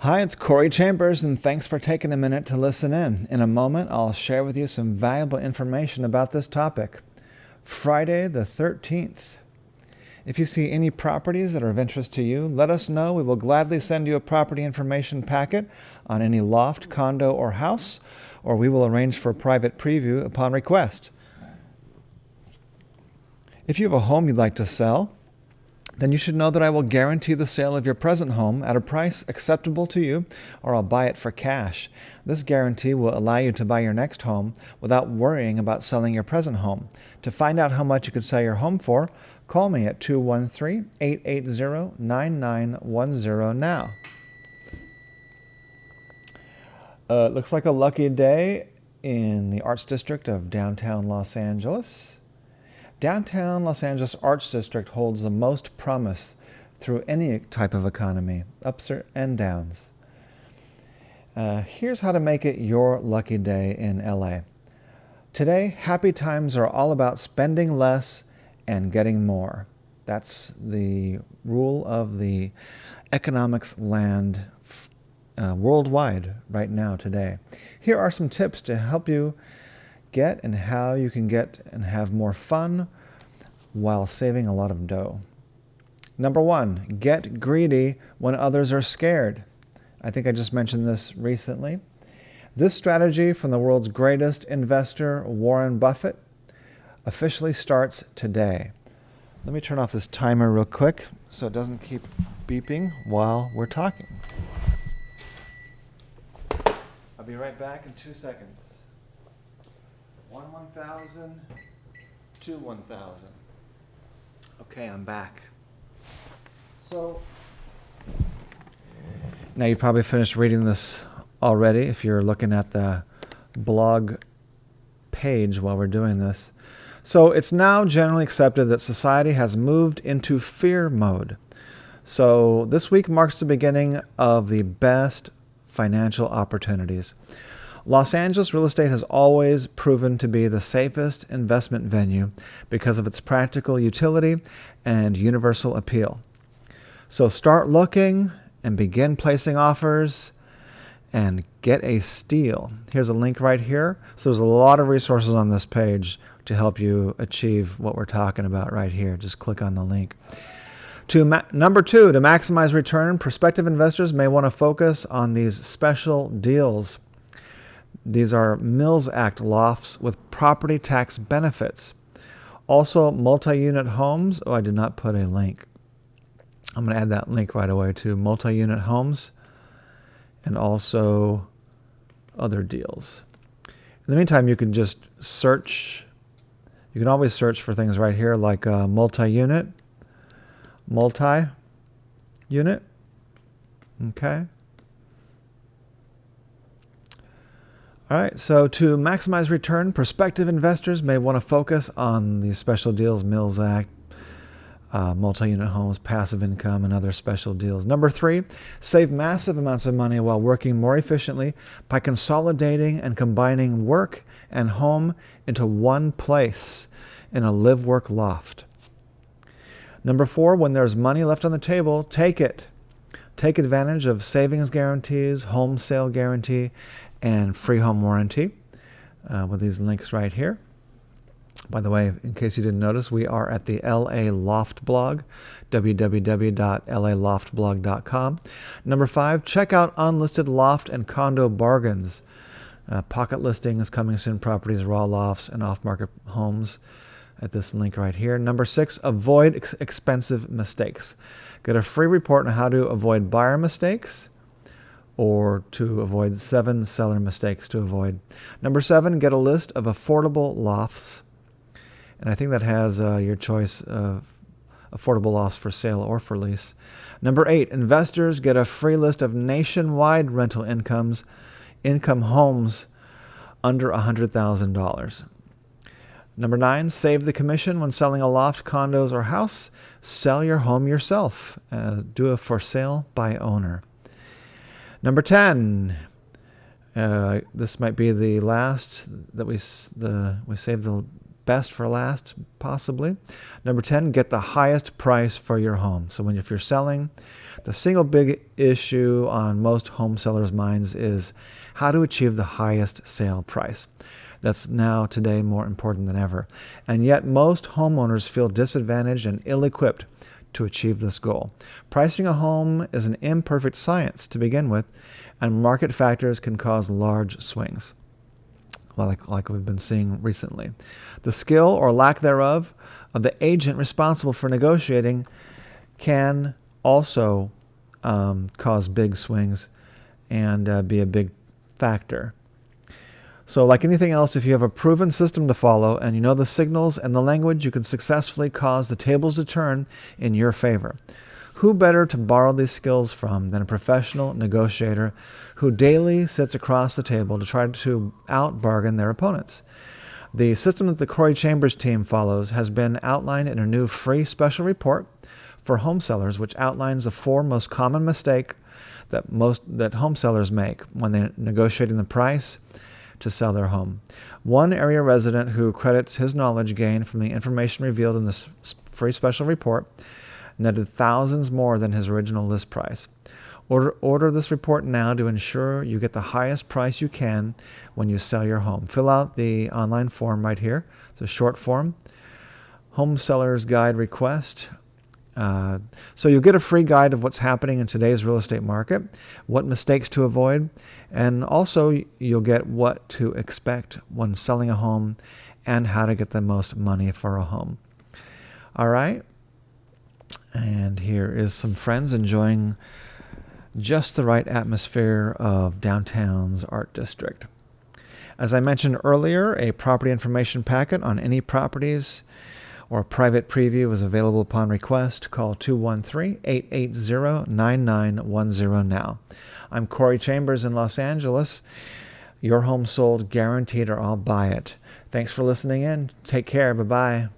Hi, it's Corey Chambers, and thanks for taking a minute to listen in. In a moment, I'll share with you some valuable information about this topic. Friday the 13th. If you see any properties that are of interest to you, let us know. We will gladly send you a property information packet on any loft, condo, or house, or we will arrange for a private preview upon request. If you have a home you'd like to sell, then you should know that I will guarantee the sale of your present home at a price acceptable to you, or I'll buy it for cash. This guarantee will allow you to buy your next home without worrying about selling your present home. To find out how much you could sell your home for, call me at 213-880-9910 now. It looks like a lucky day in the Arts District of downtown Los Angeles. Downtown Los Angeles Arts District holds the most promise through any type of economy, ups and downs. Here's how to make it your lucky day in LA. Today, happy times are all about spending less and getting more. That's the rule of the economics land worldwide right now today. Here are some tips to help you get and how you can get and have more fun while saving a lot of dough. Number one, get greedy when others are scared. I think I just mentioned this recently. This strategy from the world's greatest investor, Warren Buffett, officially starts today. Let me turn off this timer real quick so it doesn't keep beeping while we're talking. I'll be right back in 2 seconds. 1,000, 2 1,000. Okay, I'm back. So, now you've probably finished reading this already if you're looking at the blog page while we're doing this. So it's now generally accepted that society has moved into fear mode. So this week marks the beginning of the best financial opportunities. Los Angeles real estate has always proven to be the safest investment venue because of its practical utility and universal appeal. So start looking and begin placing offers and get a steal. Here's a link right here. So there's a lot of resources on this page to help you achieve what we're talking about right here. Just click on the link. Number two, to maximize return, prospective investors may want to focus on these special deals. These are Mills Act lofts with property tax benefits. Also, multi-unit homes. Oh, I did not put a link. I'm going to add that link right away to multi-unit homes and also other deals. In the meantime, you can just search. You can always search for things right here like multi-unit. Okay. All right, so to maximize return, prospective investors may want to focus on these special deals, Mills Act, multi-unit homes, passive income, and other special deals. Number three, save massive amounts of money while working more efficiently by consolidating and combining work and home into one place in a live-work loft. Number four, when there's money left on the table, take it. Take advantage of savings guarantees, home sale guarantee, and free home warranty with these links right here. By the way, in case you didn't notice, we are at the LA Loft blog, www.laloftblog.com. Number five, check out unlisted loft and condo bargains. Pocket listings, coming soon properties, raw lofts, and off-market homes at this link right here. Number six, avoid expensive mistakes. Get a free report on how to avoid buyer mistakes or to avoid 7 seller mistakes to avoid. Number seven, get a list of affordable lofts. And I think that has your choice of affordable lofts for sale or for lease. Number eight, investors get a free list of nationwide rental income homes under $100,000. Number nine, save the commission when selling a loft, condos, or house. Sell your home yourself. Do a for sale by owner. Number 10, this might be the last that we save the best for last, possibly. Number 10, get the highest price for your home. So if you're selling, the single big issue on most home sellers' minds is how to achieve the highest sale price. That's now today more important than ever. And yet most homeowners feel disadvantaged and ill-equipped to achieve this goal. Pricing a home is an imperfect science to begin with, and market factors can cause large swings, like we've been seeing recently. The skill or lack thereof of the agent responsible for negotiating can also cause big swings and be a big factor. So like anything else, if you have a proven system to follow and you know the signals and the language, you can successfully cause the tables to turn in your favor. Who better to borrow these skills from than a professional negotiator who daily sits across the table to try to out-bargain their opponents? The system that the Corey Chambers team follows has been outlined in a new free special report for home sellers, which outlines the 4 most common mistakes that home sellers make when they're negotiating the price to sell their home. One area resident who credits his knowledge gained from the information revealed in this free special report netted thousands more than his original list price. Order this report now to ensure you get the highest price you can when you sell your home. Fill out the online form right here. It's a short form. Home Seller's Guide Request. So you'll get a free guide of what's happening in today's real estate market, what mistakes to avoid, and also you'll get what to expect when selling a home and how to get the most money for a home. All right. And here is some friends enjoying just the right atmosphere of downtown's art district. As I mentioned earlier, a property information packet on any properties or private preview is available upon request. Call 213-880-9910 now. I'm Corey Chambers in Los Angeles. Your home sold, guaranteed, or I'll buy it. Thanks for listening in. Take care. Bye-bye.